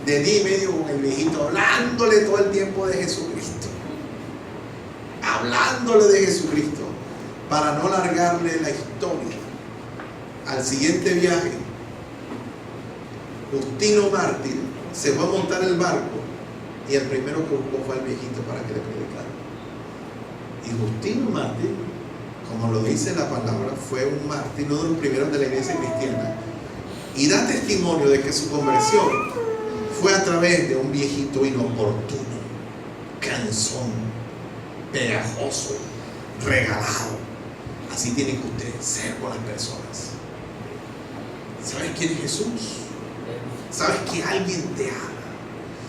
de día y medio con el viejito, hablándole todo el tiempo de Jesucristo, hablándole de Jesucristo, para no alargarle la historia. Al siguiente viaje, Justino Mártir se fue a montar el barco y el primero que buscó fue al viejito para que le predicara. Y Justino Mártir, como lo dice la palabra, fue un mártir, uno de los primeros de la iglesia cristiana, y da testimonio de que su conversión fue a través de un viejito inoportuno, cansón, pegajoso, regalado. Así tiene que usted ser con las personas. ¿Sabes quién es Jesús? ¿Sabes que alguien te ama?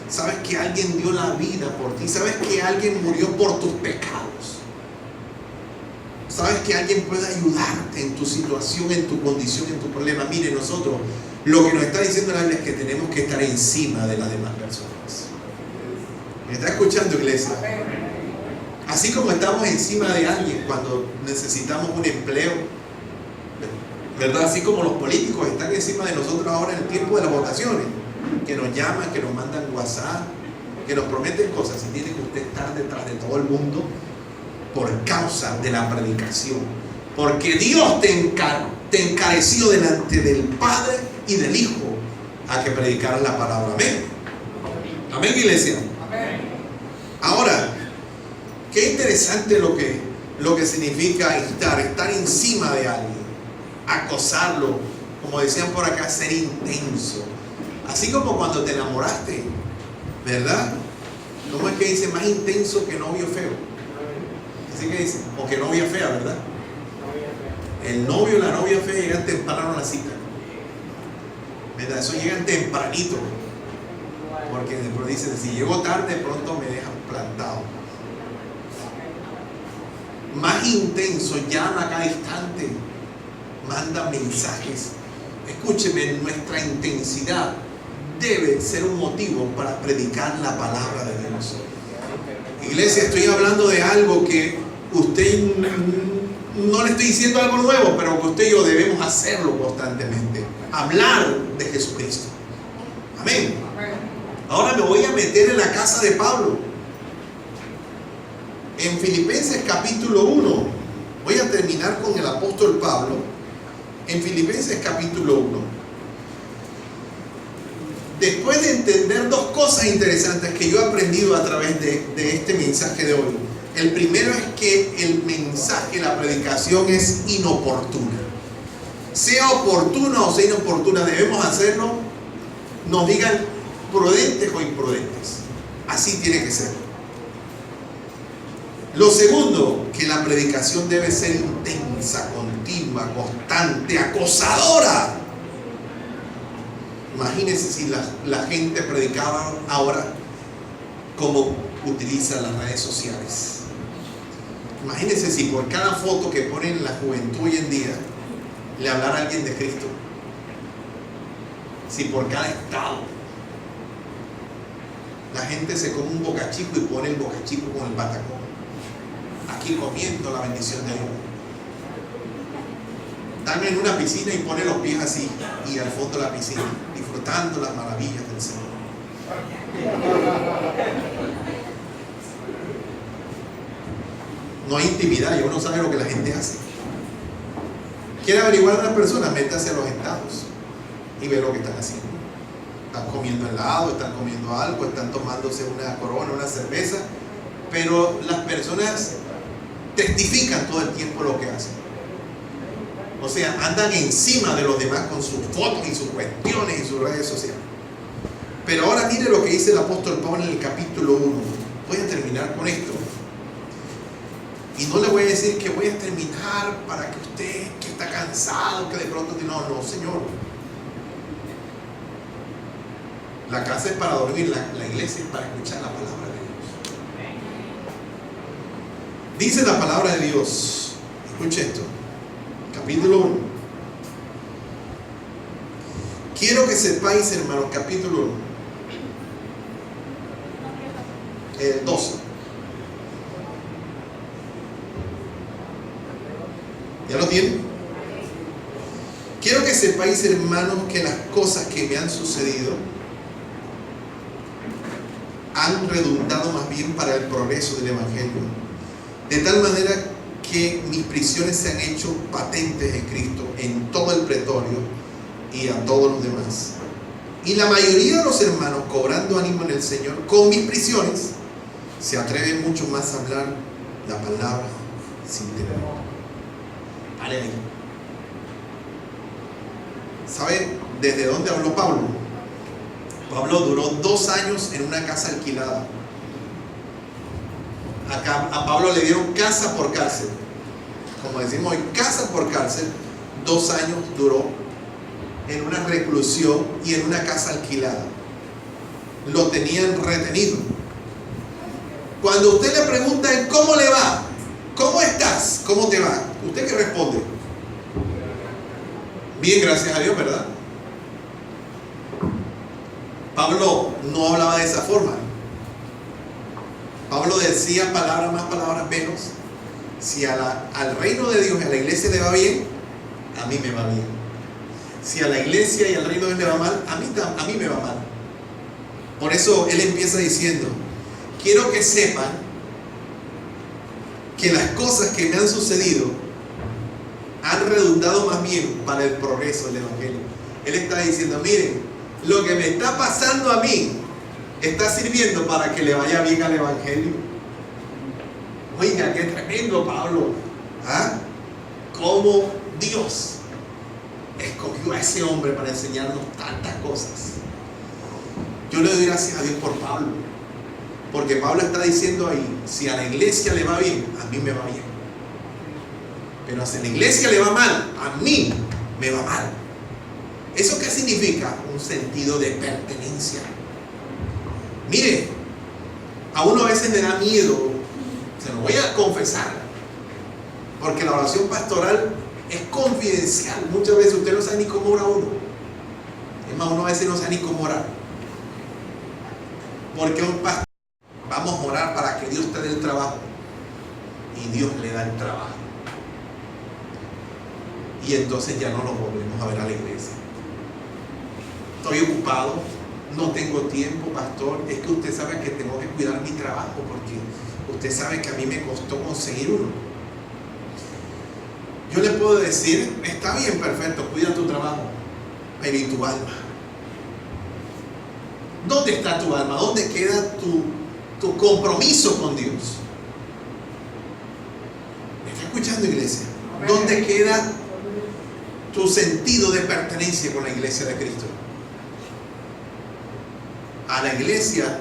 ¿Sabes que alguien dio la vida por ti? ¿Sabes que alguien murió por tus pecados? ¿Sabes que alguien puede ayudarte en tu situación, en tu condición, en tu problema? Mire, nosotros lo que nos está diciendo la Biblia es que tenemos que estar encima de las demás personas. ¿Me está escuchando, iglesia? Así como estamos encima de alguien cuando necesitamos un empleo, ¿verdad? Así como los políticos están encima de nosotros ahora en el tiempo de las votaciones, que nos llaman, que nos mandan WhatsApp, que nos prometen cosas, y tiene que usted estar detrás de todo el mundo por causa de la predicación, porque Dios te encareció delante del Padre y del Hijo a que predicaras la palabra. Amén. Amén, iglesia. Ahora, qué interesante lo que significa estar encima de alguien, acosarlo, como decían por acá, ser intenso. Así como cuando te enamoraste, ¿verdad? ¿Cómo es que dice? Más intenso que novio feo. Así que dice, o que novia fea, ¿verdad? El novio y la novia fea llegan temprano a la cita, ¿verdad? Eso llegan tempranito, porque después dicen, si llego tarde, pronto me dejan plantado. Más intenso, llama a cada instante, manda mensajes. Escúcheme, nuestra intensidad debe ser un motivo para predicar la palabra de Dios. Iglesia, estoy hablando de algo que usted, no le estoy diciendo algo nuevo, pero que usted y yo debemos hacerlo constantemente. Hablar de Jesucristo. Amén. Ahora me voy a meter en la casa de Pablo. En Filipenses capítulo 1, voy a terminar con el apóstol Pablo. En Filipenses capítulo 1, después de entender dos cosas interesantes que yo he aprendido a través de este mensaje de hoy. El primero es que el mensaje, la predicación es inoportuna. Sea oportuna o sea inoportuna, debemos hacerlo, nos digan prudentes o imprudentes. Así tiene que ser. Lo segundo, que la predicación debe ser intensa, continua, constante, acosadora. Imagínense si la gente predicaba ahora como utiliza las redes sociales. Imagínense si por cada foto que ponen la juventud hoy en día le hablara a alguien de Cristo. Si por cada estado la gente se come un bocachico y pone el bocachico con el patacón, aquí comiendo la bendición de Dios. Están en una piscina y pone los pies así y al fondo de la piscina, disfrutando las maravillas del Señor. No hay intimidad y uno sabe lo que la gente hace. ¿Quiere averiguar a las personas? Métase a los estados y ve lo que están haciendo. Están comiendo helado, están comiendo algo, están tomándose una Corona, una cerveza, pero las personas testifican todo el tiempo lo que hacen. O sea, andan encima de los demás con sus fotos y sus cuestiones y sus redes sociales. Pero ahora mire lo que dice el apóstol Pablo en el capítulo 1. Voy a terminar con esto. Y no le voy a decir que voy a terminar para que usted, que está cansado, que de pronto... No, Señor. La casa es para dormir, la iglesia es para escuchar la palabra de Dios. Dice la palabra de Dios. Escuche esto. Capítulo 1. Quiero que sepáis, hermanos, capítulo 1. El 12. ¿Ya lo tienen? Quiero que sepáis, hermanos, que las cosas que me han sucedido han redundado más bien para el progreso del Evangelio, de tal manera que mis prisiones se han hecho patentes en Cristo en todo el pretorio y a todos los demás. Y la mayoría de los hermanos, cobrando ánimo en el Señor con mis prisiones, se atreven mucho más a hablar la palabra sin temor. Vale. ¿Sabe desde dónde habló Pablo? Pablo duró 2 años en una casa alquilada. A Pablo le dieron casa por cárcel. Como decimos hoy, casa por cárcel. 2 años duró en una reclusión y en una casa alquilada. Lo tenían retenido. Cuando usted le pregunta ¿cómo le va? ¿Cómo estás? ¿Cómo te va? ¿Usted qué responde? Bien, gracias a Dios, ¿verdad? Pablo no hablaba de esa forma. Pablo decía palabras más, palabras menos. Si al reino de Dios y a la iglesia le va bien, a mí me va bien. Si a la iglesia y al reino de Dios le va mal, a mí me va mal. Por eso él empieza diciendo: quiero que sepan que las cosas que me han sucedido han redundado más bien para el progreso del evangelio. Él está diciendo: miren, lo que me está pasando a mí está sirviendo para que le vaya bien al evangelio. Oiga, qué tremendo, Pablo. ¿Ah? Cómo Dios escogió a ese hombre para enseñarnos tantas cosas. Yo le doy gracias a Dios por Pablo, porque Pablo está diciendo ahí: si a la iglesia le va bien, a mí me va bien. Pero si a la iglesia le va mal, a mí me va mal. ¿Eso qué significa? Un sentido de pertenencia. Mire, a uno a veces le da miedo, se lo voy a confesar, porque la oración pastoral es confidencial. Muchas veces usted no sabe ni cómo ora uno. Es más, uno a veces no sabe ni cómo orar. Porque un pastor, vamos a orar para que Dios te dé el trabajo, y Dios le da el trabajo, y entonces ya no lo volvemos a ver a la iglesia. Estoy ocupado, no tengo tiempo, pastor. Es que usted sabe que tengo que cuidar mi trabajo, porque usted sabe que a mí me costó conseguir uno. Yo le puedo decir: está bien, perfecto, cuida tu trabajo, pero ¿y tu alma? ¿Dónde está tu alma? ¿Dónde queda tu compromiso con Dios? ¿Me está escuchando, iglesia? ¿Dónde queda tu sentido de pertenencia con la iglesia de Cristo? A la iglesia,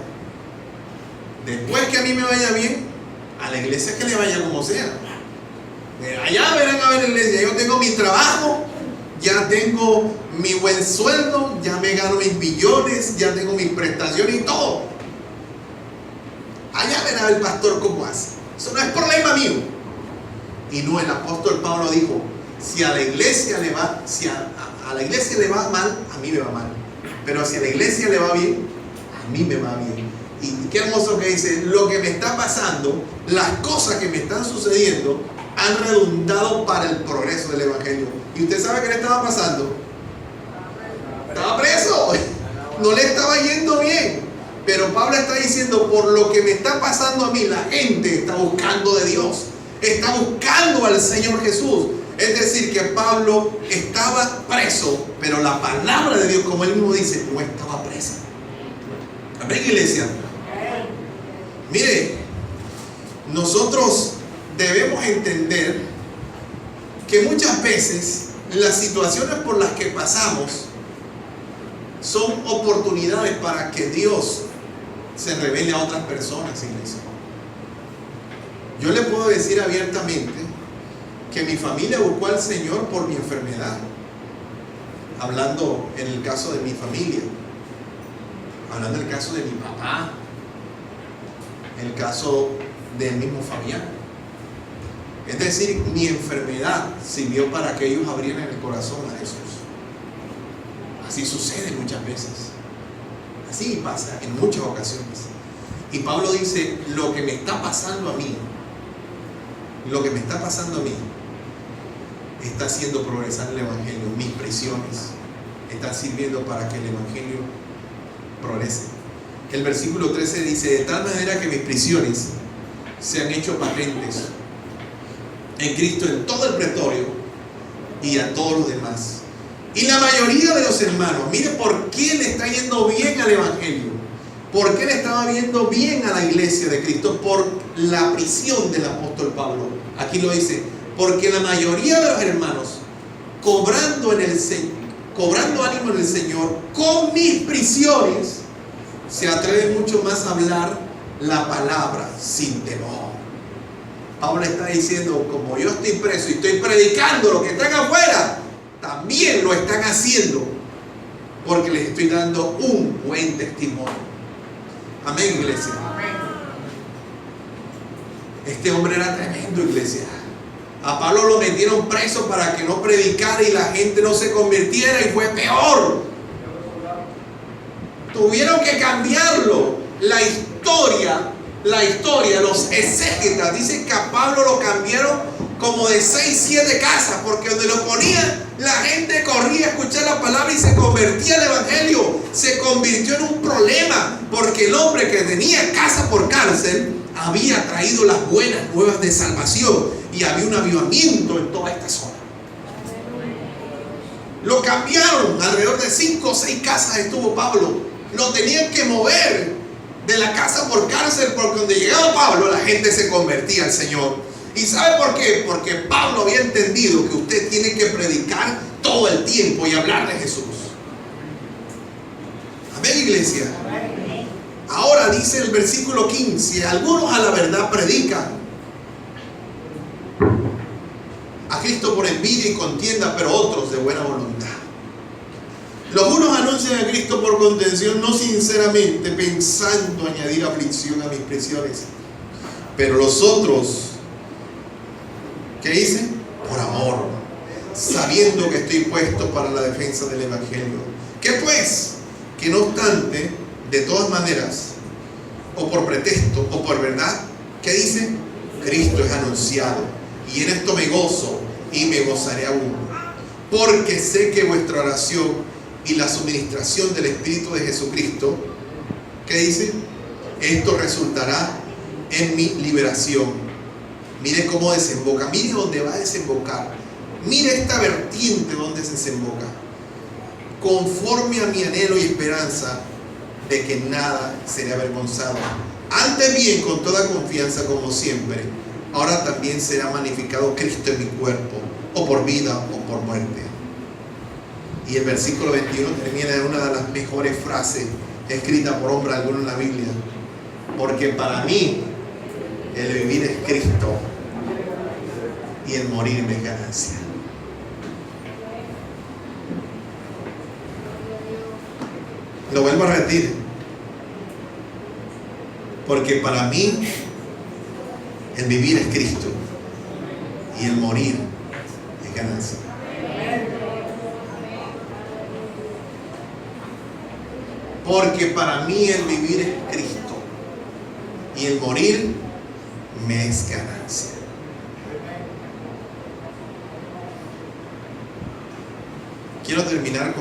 después que a mí me vaya bien, a la iglesia que le vaya como sea. Allá verán a ver la iglesia. Yo tengo mi trabajo, ya tengo mi buen sueldo, ya me gano mis billones, ya tengo mis prestaciones y todo. Allá verá el pastor cómo hace. Eso no es problema mío. Y no, el apóstol Pablo dijo: si a la iglesia le va, si a la iglesia le va mal, a mí me va mal. Pero si a la iglesia le va bien, a mí me va bien. Y qué hermoso que dice: lo que me está pasando, las cosas que me están sucediendo, han redundado para el progreso del evangelio. ¿Y usted sabe qué le estaba pasando? Estaba preso. No le estaba yendo bien. Pero Pablo está diciendo: por lo que me está pasando a mí, la gente está buscando de Dios, está buscando al Señor Jesús. Es decir, que Pablo estaba preso, pero la palabra de Dios, como él mismo dice, no estaba presa. Amén, iglesia. Mire, nosotros debemos entender que muchas veces las situaciones por las que pasamos son oportunidades para que Dios se revele a otras personas, iglesia. Yo le puedo decir abiertamente que mi familia buscó al Señor por mi enfermedad. Hablando en el caso de mi familia, hablando en el caso de mi papá, en el caso del mismo Fabián. Es decir, mi enfermedad sirvió para que ellos abrieran el corazón a Jesús. Así sucede muchas veces. Así pasa en muchas ocasiones. Y Pablo dice: lo que me está pasando a mí, está haciendo progresar el evangelio. Mis prisiones están sirviendo para que el evangelio progrese. El versículo 13 dice: de tal manera que mis prisiones se han hecho patentes en Cristo en todo el pretorio y a todos los demás. Y la mayoría de los hermanos, mire por qué le está yendo bien al evangelio, por qué le estaba viendo bien a la iglesia de Cristo: por la prisión del apóstol Pablo. Aquí lo dice: porque la mayoría de los hermanos, cobrando ánimo en el Señor, con mis prisiones, se atreve mucho más a hablar la palabra sin temor. Pablo está diciendo, como yo estoy preso y estoy predicando lo que están afuera, también lo están haciendo, porque les estoy dando un buen testimonio. Amén, iglesia. Este hombre era tremendo, iglesia. A Pablo lo metieron preso para que no predicara y la gente no se convirtiera, y fue peor. Tuvieron que cambiarlo. La historia, los exégetas dicen que a Pablo lo cambiaron como de 6, 7 casas, porque donde lo ponían, la gente corría a escuchar la palabra y se convertía al evangelio. Se convirtió en un problema, porque el hombre que tenía casa por cárcel había traído las buenas nuevas de salvación, y había un avivamiento en toda esta zona. Lo cambiaron, alrededor de 5 o 6 casas estuvo Pablo. Lo tenían que mover de la casa por cárcel, porque donde llegaba Pablo la gente se convertía al Señor. ¿Y sabe por qué? Porque Pablo había entendido que usted tiene que predicar todo el tiempo y hablar de Jesús. Amén, iglesia. Ahora dice el versículo 15, algunos a la verdad predican a Cristo por envidia y contienda, pero otros de buena voluntad. Los unos anuncian a Cristo por contención, no sinceramente, pensando añadir aflicción a mis prisiones. Pero los otros, ¿qué dicen? Por amor, sabiendo que estoy puesto para la defensa del evangelio. ¿Qué pues? Que no obstante, de todas maneras, o por pretexto, o por verdad, ¿qué dice? Cristo es anunciado, y en esto me gozo, y me gozaré aún. Porque sé que vuestra oración y la suministración del Espíritu de Jesucristo, ¿qué dice? Esto resultará en mi liberación. Mire cómo desemboca, mire dónde va a desembocar, mire esta vertiente donde se desemboca. Conforme a mi anhelo y esperanza de que nada seré avergonzado. Antes bien, con toda confianza, como siempre, ahora también será magnificado Cristo en mi cuerpo, o por vida o por muerte. Y el versículo 21 termina en una de las mejores frases escritas por hombre alguno en la Biblia. Porque para mí el vivir es Cristo y el morir es ganancia. Lo vuelvo a repetir. Porque para mí el vivir es Cristo y el morir es ganancia. Porque para mí el vivir es Cristo y el morir me es ganancia. Quiero terminar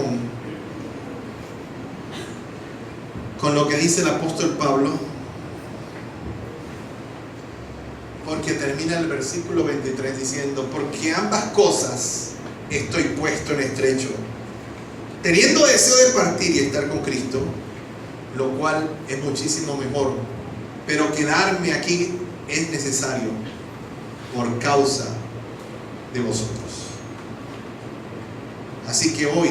con lo que dice el apóstol Pablo, porque termina el versículo 23 diciendo: porque ambas cosas estoy puesto en estrecho, teniendo deseo de partir y estar con Cristo, lo cual es muchísimo mejor, pero quedarme aquí es necesario por causa de vosotros. Así que hoy,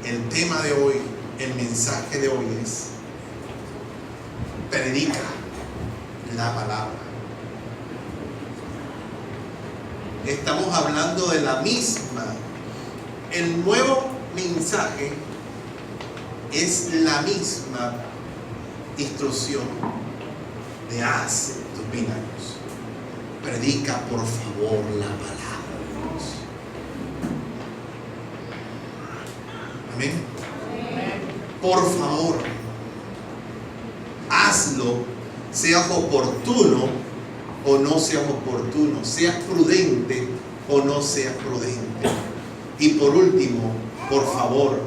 el tema de hoy, el mensaje de hoy es: predica la palabra. Estamos hablando de la misma. El nuevo mensaje es la misma instrucción de hace 2000 años. Predica por favor la palabra de Dios. Amén. Por favor, hazlo, seas oportuno o no seas oportuno, seas prudente o no seas prudente. Y por último, por favor,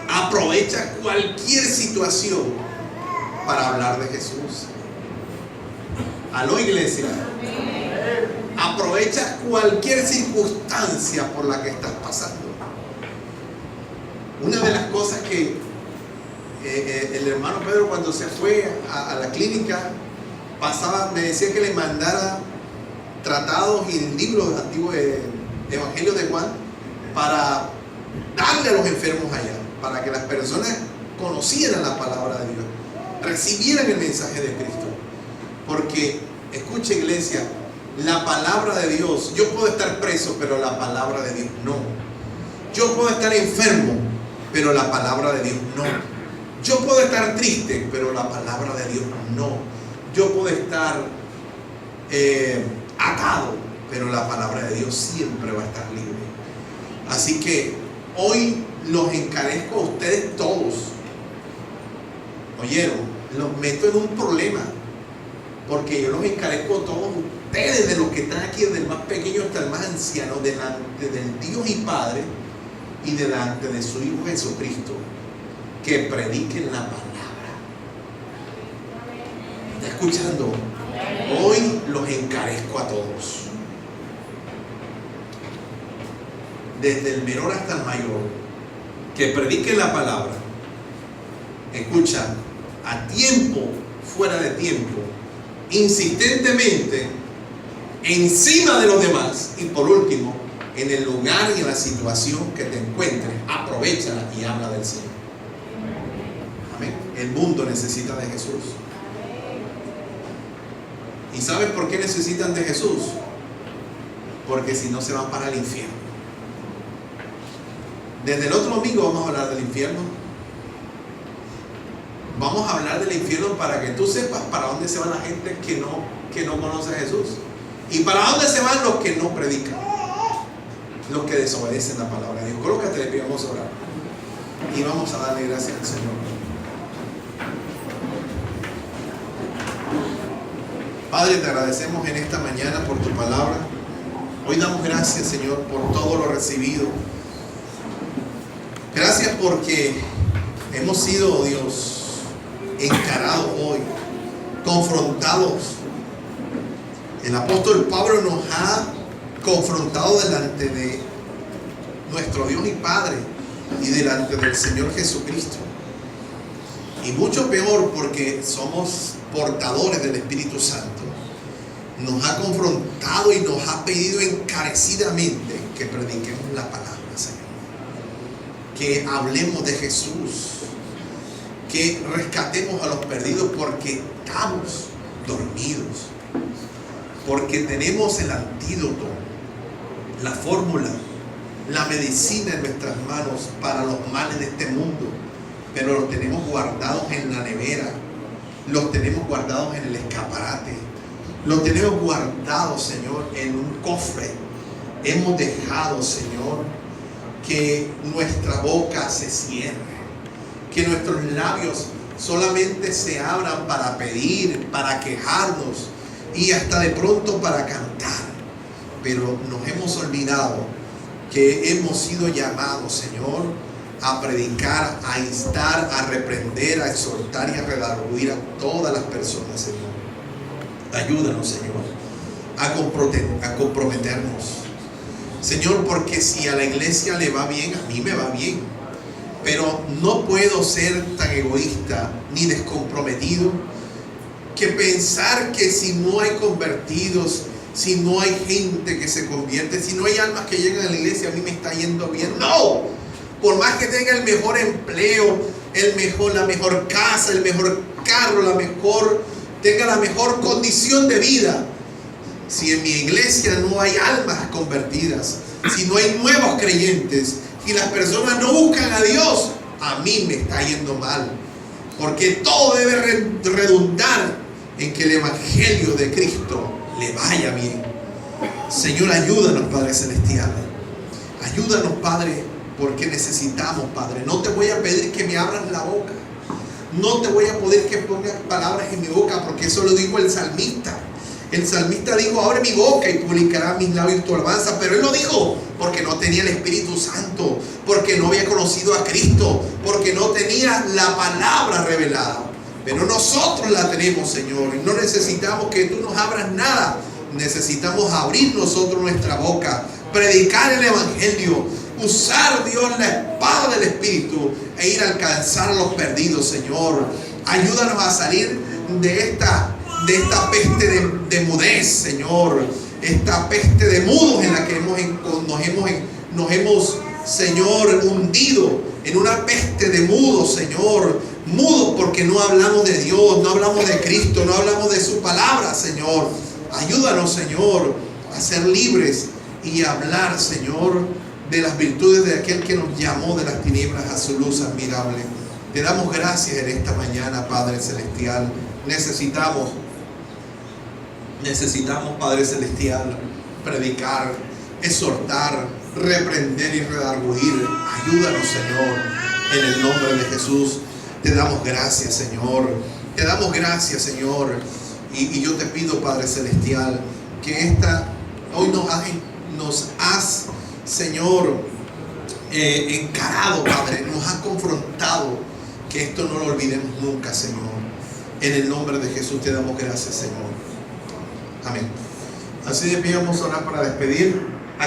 aprovecha cualquier situación para hablar de Jesús. Aló, iglesia. Aprovecha cualquier circunstancia por la que estás pasando. Una de las cosas que el hermano Pedro, cuando se fue a la clínica, me decía que le mandara tratados y libros antiguos de Evangelio de Juan para darle a los enfermos allá, para que las personas conocieran la palabra de Dios, recibieran el mensaje de Cristo. Porque, escucha, iglesia, la palabra de Dios, yo puedo estar preso, pero la palabra de Dios no. Yo puedo estar enfermo, pero la palabra de Dios no. Yo puedo estar triste, pero la palabra de Dios no. Yo puedo estar atado, pero la palabra de Dios siempre va a estar libre. Así que hoy los encarezco a ustedes todos. ¿Oyeron? Los meto en un problema, porque yo los encarezco a todos ustedes, de los que están aquí, desde el más pequeño hasta el más anciano, delante del Dios y Padre y delante de su Hijo Jesucristo, que prediquen la palabra. ¿Está escuchando? Hoy los encarezco a todos, desde el menor hasta el mayor, que prediquen la palabra. Escucha, a tiempo, fuera de tiempo, insistentemente, encima de los demás, y por último, en el lugar y en la situación que te encuentres, aprovéchala y habla del Señor. Amén. El mundo necesita de Jesús. ¿Y sabes por qué necesitan de Jesús? Porque si no, se van para el infierno. Desde el otro domingo vamos a hablar del infierno. Vamos a hablar del infierno para que tú sepas para dónde se va la gente que no conoce a Jesús. Y para dónde se van los que no predican, los que desobedecen la palabra de Dios. Colócate de pie, vamos a orar. Y vamos a darle gracias al Señor. Padre, te agradecemos en esta mañana por tu palabra. Hoy damos gracias, Señor, por todo lo recibido. Gracias porque hemos sido, Dios, encarados hoy, confrontados. El apóstol Pablo nos ha confrontado delante de nuestro Dios y Padre y delante del Señor Jesucristo. Y mucho peor, porque somos portadores del Espíritu Santo. Nos ha confrontado y nos ha pedido encarecidamente que prediquemos la palabra, Señor. Que hablemos de Jesús. Que rescatemos a los perdidos, porque estamos dormidos. Porque tenemos el antídoto, la fórmula, la medicina en nuestras manos para los males de este mundo. Pero los tenemos guardados en la nevera, los tenemos guardados en el escaparate, los tenemos guardados, Señor, en un cofre. Hemos dejado, Señor, que nuestra boca se cierre, que nuestros labios solamente se abran para pedir, para quejarnos y hasta de pronto para cantar. Pero nos hemos olvidado que hemos sido llamados, Señor, a predicar, a instar, a reprender, a exhortar y a redarguir a todas las personas, Señor. Ayúdanos, Señor, a comprometernos, Señor, porque si a la iglesia le va bien, a mí me va bien. Pero no puedo ser tan egoísta ni descomprometido que pensar que si no hay convertidos, si no hay gente que se convierte, si no hay almas que llegan a la iglesia, a mí me está yendo bien. ¡No! Por más que tenga el mejor empleo, la mejor casa, el mejor carro, tenga la mejor condición de vida, si en mi iglesia no hay almas convertidas, si no hay nuevos creyentes y las personas no buscan a Dios, a mí me está yendo mal. Porque todo debe redundar en que el evangelio de Cristo le vaya bien. Señor, ayúdanos, Padre Celestial. Ayúdanos, Padre, porque necesitamos, Padre. No te voy a pedir que me abras la boca. No te voy a pedir que pongas palabras en mi boca, porque eso lo dijo el salmista. El salmista dijo: abre mi boca y publicará mis labios tu alabanza. Pero él lo dijo porque no tenía el Espíritu Santo, porque no había conocido a Cristo, porque no tenía la palabra revelada. Pero nosotros la tenemos, Señor, y no necesitamos que tú nos abras nada. Necesitamos abrir nosotros nuestra boca, predicar el evangelio, usar, Dios, la espada del Espíritu e ir a alcanzar a los perdidos, Señor. Ayúdanos a salir de esta peste de mudez, Señor, esta peste de mudos en la que nos hemos, Señor, hundido en una peste de mudos, Señor. Mudos porque no hablamos de Dios, no hablamos de Cristo, no hablamos de su palabra, Señor. Ayúdanos, Señor, a ser libres y hablar, Señor, de las virtudes de aquel que nos llamó de las tinieblas a su luz admirable. Te damos gracias en esta mañana, Padre Celestial. Necesitamos, Padre Celestial, predicar, exhortar, reprender y redarguir. Ayúdanos, Señor, en el nombre de Jesús. Te damos gracias, Señor. Te damos gracias, Señor. Y yo te pido, Padre Celestial, que hoy nos has, Señor, encarado, Padre, nos has confrontado, que esto no lo olvidemos nunca, Señor. En el nombre de Jesús te damos gracias, Señor. Amén. Así de pie vamos a orar para despedir.